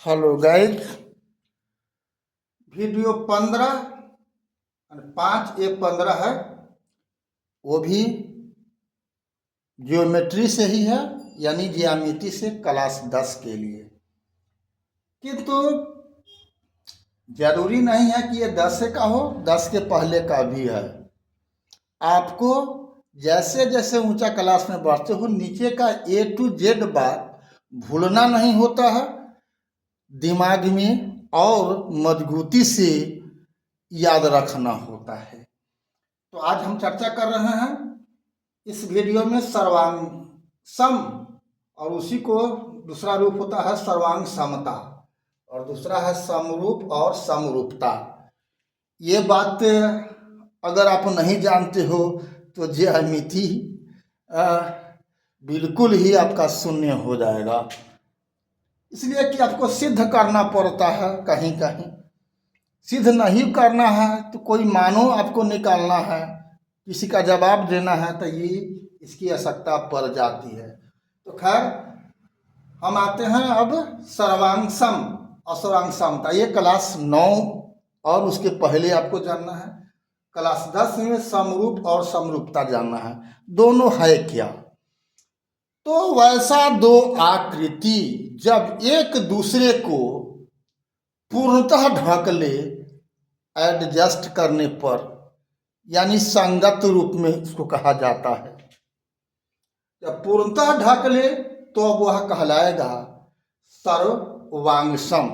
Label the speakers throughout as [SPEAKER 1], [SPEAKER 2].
[SPEAKER 1] Hello guys, video 15 और 5A15 है। वो भी ज्योमेट्री से ही है, यानी ज्यामिति से क्लास 10 के लिए। किंतु जरूरी नहीं है कि ये 10 का हो, 10 के पहले का भी है। आपको जैसे जैसे ऊंचा क्लास में बढ़ते हो, नीचे का A to Z बात भूलना नहीं होता है, दिमाग में और मजबूती से याद रखना होता है। तो आज हम चर्चा कर रहे हैं इस वीडियो में सर्वांग सम, और उसी को दूसरा रूप होता है सर्वांग समता, और दूसरा है समरूप और समरूपता। ये बात अगर आप नहीं जानते हो तो ज्यामिति बिल्कुल ही आपका शून्य हो जाएगा। इसलिए कि आपको सिद्ध करना पड़ता है, कहीं कहीं सिद्ध नहीं करना है तो कोई मानो आपको निकालना है, किसी का जवाब देना है, तो ये इसकी आवश्यकता पड़ जाती है। तो खैर हम आते हैं अब सर्वांग सम और सर्वांग समता। ये क्लास 9 और उसके पहले आपको जानना है। क्लास 10 में समरूप और समरूपता जानना है, दोनों है क्या। तो वैसा दो आकृति जब एक दूसरे को पूर्णतः ढक ले, एडजस्ट करने पर, यानी संगत रूप में इसको कहा जाता है। जब पूर्णतः ढक ले तो वह कहलाएगा सर्वांग सम,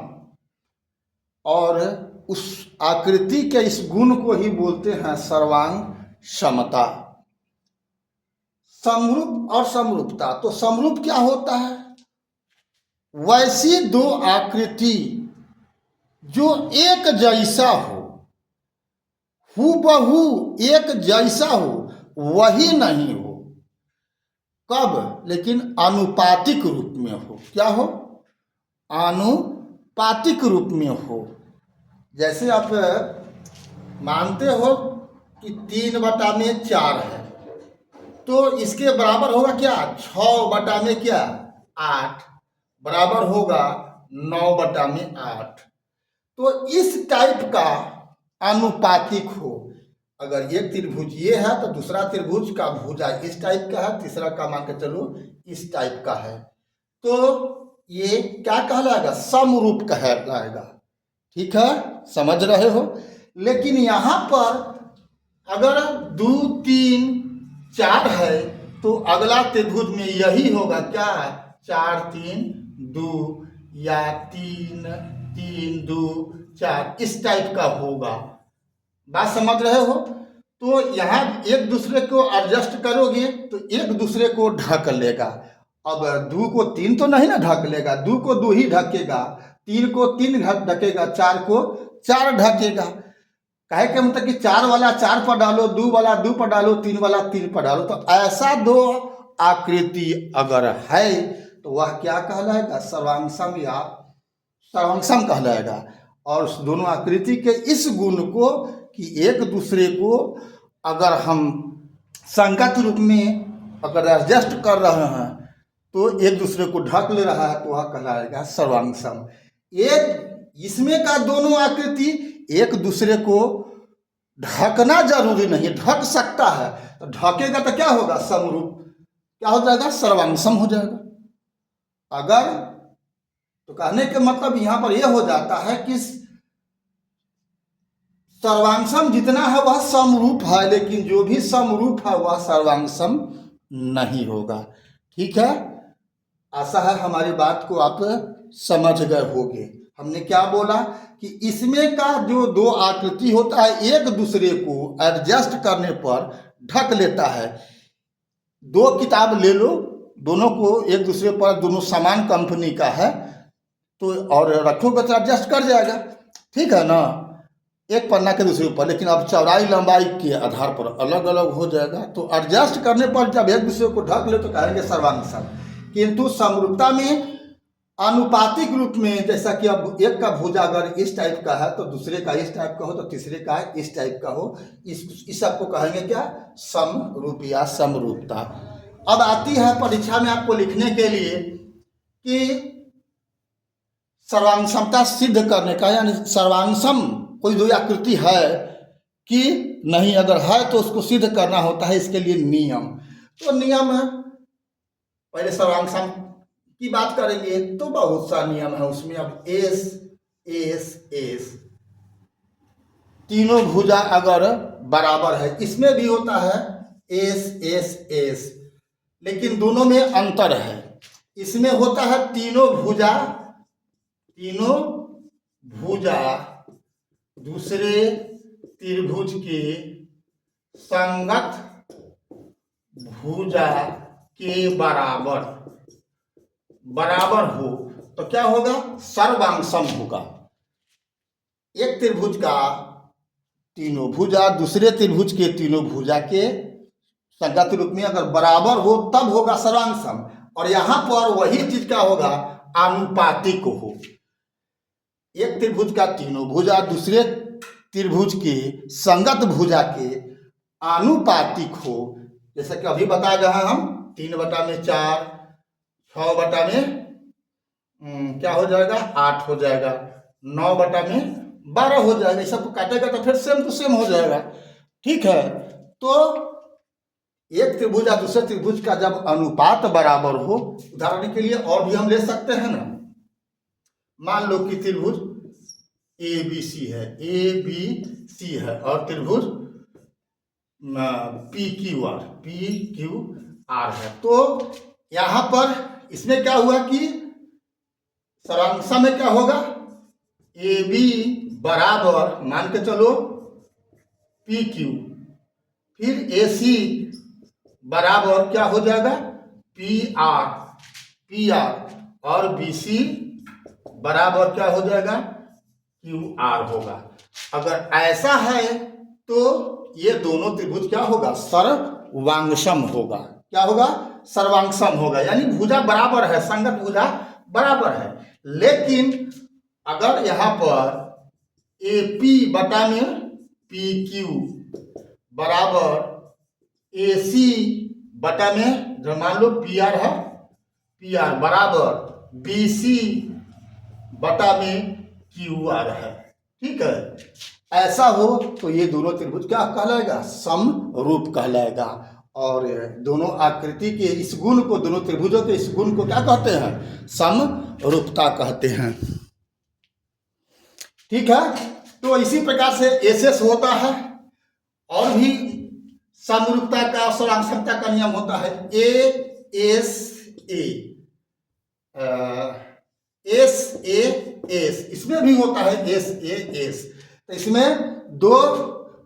[SPEAKER 1] और उस आकृति के इस गुण को ही बोलते हैं सर्वांग समता। समरूप और समरूपता, तो समरूप क्या होता है? वैसी दो आकृति जो एक जैसा हो, हूबहू एक जैसा हो, वही नहीं हो। कब? लेकिन आनुपातिक रूप में हो। क्या हो? आनुपातिक रूप में हो। जैसे आप मानते हो कि 3/4 है, तो इसके बराबर होगा क्या? 6/8 बराबर होगा 9/8। तो इस टाइप का आनुपातिक हो। अगर एक त्रिभुज ये है तो दूसरा त्रिभुज का भुजा इस टाइप का है, तीसरा का मान के चलो इस टाइप का है, तो ये क्या कहलाएगा? समरूप कहलाएगा। ठीक है, समझ रहे हो। लेकिन यहाँ पर अगर 2, 3, 4 है तो अगला त्रिभुज में यही होगा। क्या? 4, 3, 2 या 3, 3, 2, 4 इस टाइप का होगा। बात समझ रहे हो। तो यहाँ एक दूसरे को एडजस्ट करोगे तो एक दूसरे को ढक लेगा। अब 2 को 3 तो नहीं ना ढक लेगा, 2 को 2 ही ढकेगा, 3 को 3 ढकेगा, 4 को 4 ढकेगा। कहे के मतलब कि 4 वाला 4 पर डालो, 2 वाला 2 पर डालो, 3 वाला 3 पर डालो। तो ऐसा दो आकृति अगर है तो वह क्या कहलाएगा? सर्वांग सम या सर्वांग सम कहलाएगा। और उस दोनों आकृति के इस गुण को कि एक दूसरे को अगर हम संगत रूप में अगर एडजस्ट कर रहे हैं तो एक दूसरे को ढक ले रहा है, तो वह कहलाएगा सर्वांग सम। एक इसमें का दोनों आकृति एक दूसरे को ढकना जरूरी नहीं, ढक सकता है। तो ढकेगा तो क्या होगा? समरूप। क्या हो जाएगा? सर्वांग सम हो जाएगा। अगर तो कहने के मतलब यहां पर यह हो जाता है कि सर्वांग सम जितना है वह समरूप है, लेकिन जो भी समरूप है वह सर्वांग सम नहीं होगा। ठीक है, आशा है हमारी बात को आप समझ गए होंगे। हमने क्या बोला कि इसमें का जो दो आकृति होता है एक दूसरे को एडजस्ट करने पर ढक लेता है। दो किताब ले लो, दोनों को एक दूसरे पर, दोनों समान कंपनी का है तो और रखोगे तो एडजस्ट कर जाएगा। ठीक है ना, एक पन्ना के दूसरे ऊपर, लेकिन अब चौड़ाई लंबाई के आधार पर अलग अलग हो जाएगा। तो एडजस्ट करने पर जब एक दूसरे को ढक ले तो कहेंगे सर्वांग सम। किंतु समरूपता में आनुपातिक रूप में, जैसा कि अब एक का भुजा अगर इस टाइप का है तो दूसरे का इस टाइप का हो, तो तीसरे का इस टाइप का हो, इस सबको कहेंगे क्या? समरूप या समरूपता। अब आती है परीक्षा में आपको लिखने के लिए कि सर्वांगसमता सिद्ध करने का, यानी सर्वांगसम कोई दो आकृति है कि नहीं, अगर है तो उसको सिद्ध करना होता है, इसके लिए नियम। तो नियम है, पहले सर्वांगसम की बात करेंगे तो बहुत सा नियम है उसमें। अब एस एस एस, तीनों भुजा अगर बराबर है, इसमें भी होता है एस एस एस, लेकिन दोनों में अंतर है। इसमें होता है तीनों भुजा दूसरे त्रिभुज के संगत भुजा के बराबर हो तो क्या होगा, सर्वांगसम होगा। एक त्रिभुज का तीनों भुजा दूसरे त्रिभुज के तीनों भुजा के संगत रूप में अगर बराबर हो तब होगा सर्वांगसम। और यहां पर वही चीज क्या होगा, आनुपातिक हो। एक त्रिभुज का तीनों भुजा दूसरे त्रिभुज के संगत भुजा के आनुपातिक हो। जैसे कि अभी बता गए हम 3/4, 6/में क्या हो जाएगा, 8 हो जाएगा, 9/12 हो जाएगा। ये सब काटेगा तो फिर सेम टू सेम हो जाएगा। ठीक है, तो एक त्रिभुज और दूसरे त्रिभुज का जब अनुपात बराबर हो, उदाहरण के लिए और भी हम ले सकते हैं ना, मान लो कि त्रिभुज ABC है और त्रिभुज PQR है। तो यहां पर इसमें क्या हुआ कि सर्वांगसम में क्या होगा, AB बराबर मान के चलो PQ, फिर AC बराबर क्या हो जाएगा, PR, और BC बराबर क्या हो जाएगा, QR होगा। अगर ऐसा है तो ये दोनों त्रिभुज क्या होगा, सर्वांगसम होगा। क्या होगा, सर्वांगसम होगा, यानी भुजा बराबर है, संगत भुजा बराबर है। लेकिन अगर यहां पर AP/PQ बराबर AC/में जो मान लो PR है, PR बराबर BC/में QR है। ठीक है, ऐसा हो तो ये दोनों त्रिभुज क्या कहलाएगा, समरूप कहलाएगा। और दोनों आकृति के इस गुण को, दोनों त्रिभुजों के इस गुण को क्या कहते हैं, समरूपता कहते हैं। ठीक है, तो इसी प्रकार से एसएस होता है, और भी समरूपता का, सर्वांगसमता का नियम होता है एस, इसमें भी होता है एस। तो इसमें दो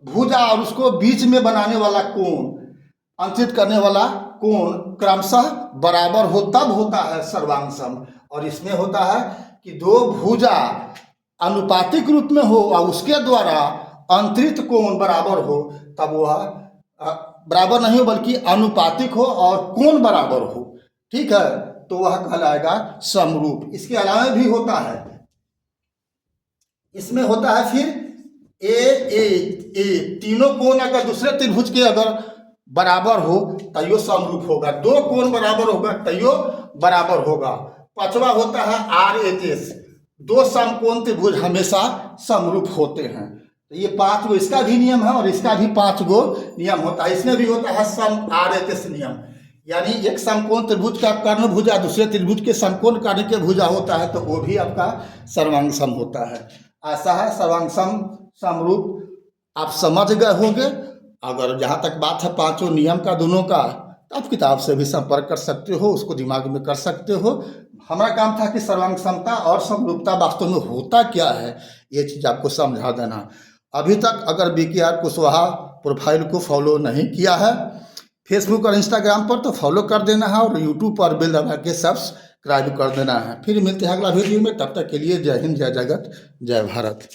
[SPEAKER 1] भुजा और उसको बीच में बनाने वाला कोण, अंतरित करने वाला कोण क्रमशः बराबर हो तब होता है सर्वांगसम। और इसमें होता है कि दो भुजा अनुपातिक रूप में हो और उसके द्वारा अंतरित कोण बराबर हो, तब वह बराबर नहीं हो बल्कि अनुपातिक हो और कोण बराबर हो। ठीक है, तो वह कहलाएगा समरूप। इसके अलावा भी होता है, इसमें होता है फिर ए, तीनों कोण अगर दूसरे त्रिभुज के अगर बराबर हो तैयो समरूप होगा, दो कोण बराबर होगा तैयो बराबर होगा। पांचवा होता है RHS, दो समकोण त्रिभुज हमेशा समरूप होते हैं। तो ये 5 गो इसका भी नियम है और इसका भी 5 गो नियम होता है। इसमें भी होता है सम RHS नियम, यानी एक समकोण त्रिभुज का कर्ण भुजा दूसरे त्रिभुज के समकोण कर्ण के भुजा होता है तो वो भी आपका सर्वांगसम होता है। ऐसा है सर्वांगसम समरूप। आप समझ गए होंगे। अगर जहाँ तक बात है पांचों नियम का दोनों का, तो आप किताब से भी संपर्क कर सकते हो, उसको दिमाग में कर सकते हो। हमारा काम था कि सर्वांगसमता और समरूपता वास्तव में होता क्या है ये चीज़ आपको समझा देना। अभी तक अगर BKR कुशवाहा प्रोफाइल को फॉलो नहीं किया है फेसबुक और इंस्टाग्राम पर तो फॉलो कर देना है, और यूट्यूब पर बेल दबा के सब्सक्राइब कर देना है। फिर मिलते हैं अगला वीडियो में, तब तक के लिए जय हिंद, जय जगत, जय भारत।